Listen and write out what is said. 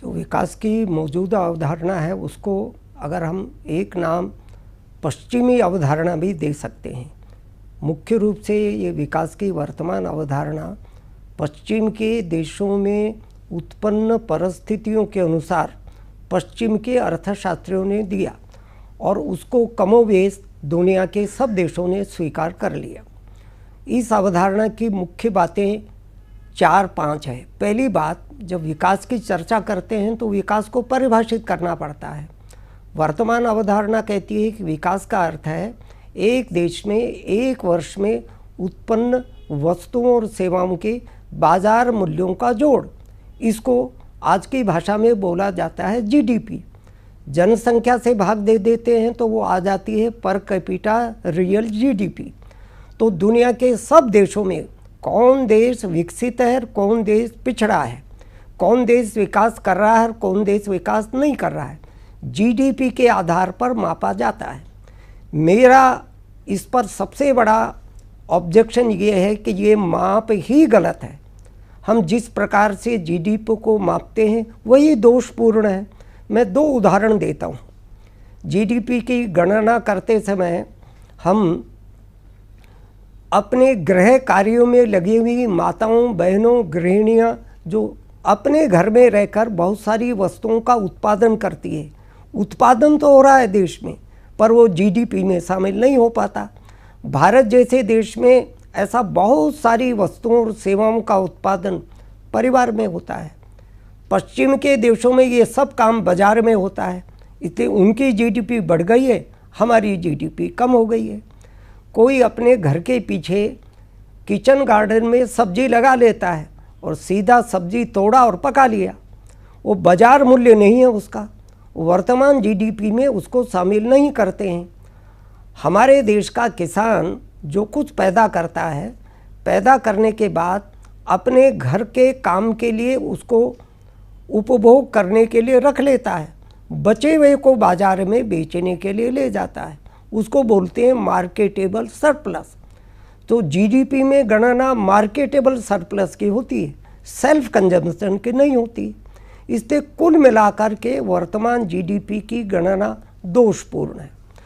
जो विकास की मौजूदा अवधारणा है उसको अगर हम एक नाम पश्चिमी अवधारणा भी दे सकते हैं। मुख्य रूप से ये विकास की वर्तमान अवधारणा पश्चिम के देशों में उत्पन्न परिस्थितियों के अनुसार पश्चिम के अर्थशास्त्रियों ने दिया और उसको कमोबेश दुनिया के सब देशों ने स्वीकार कर लिया। इस अवधारणा की मुख्य बातें 4-5 है। पहली बात, जब विकास की चर्चा करते हैं तो विकास को परिभाषित करना पड़ता है। वर्तमान अवधारणा कहती है कि विकास का अर्थ है एक देश में एक वर्ष में उत्पन्न वस्तुओं और सेवाओं के बाजार मूल्यों का जोड़। इसको आज की भाषा में बोला जाता है जीडीपी। जनसंख्या से भाग दे देते हैं तो वो आ जाती है पर कैपिटा रियल जीडीपी। तो दुनिया के सब देशों में कौन देश विकसित है और कौन देश पिछड़ा है, कौन देश विकास कर रहा है और कौन देश विकास नहीं कर रहा है, जीडीपी के आधार पर मापा जाता है। मेरा इस पर सबसे बड़ा ऑब्जेक्शन ये है कि ये माप ही गलत है। हम जिस प्रकार से जीडीपी को मापते हैं वही दोषपूर्ण है। मैं 2 उदाहरण देता हूँ। जीडीपी की गणना करते समय हम अपने गृह कार्यों में लगी हुई माताओं बहनों गृहिणियाँ जो अपने घर में रहकर बहुत सारी वस्तुओं का उत्पादन करती है, उत्पादन तो हो रहा है देश में पर वो जीडीपी में शामिल नहीं हो पाता। भारत जैसे देश में ऐसा बहुत सारी वस्तुओं और सेवाओं का उत्पादन परिवार में होता है। पश्चिम के देशों में ये सब काम बाजार में होता है, इसलिए उनकी जीडीपी बढ़ गई है, हमारी जीडीपी कम हो गई है। कोई अपने घर के पीछे किचन गार्डन में सब्जी लगा लेता है और सीधा सब्जी तोड़ा और पका लिया, वो बाजार मूल्य नहीं है उसका, वर्तमान जीडीपी में उसको शामिल नहीं करते हैं। हमारे देश का किसान जो कुछ पैदा करता है, पैदा करने के बाद अपने घर के काम के लिए उसको उपभोग करने के लिए रख लेता है, बचे हुए को बाजार में बेचने के लिए ले जाता है, उसको बोलते हैं मार्केटेबल सरप्लस। तो जीडीपी में गणना मार्केटेबल सरप्लस की होती है, सेल्फ कंजम्पशन की नहीं होती। इसलिए कुल मिलाकर के वर्तमान जीडीपी की गणना दोषपूर्ण है।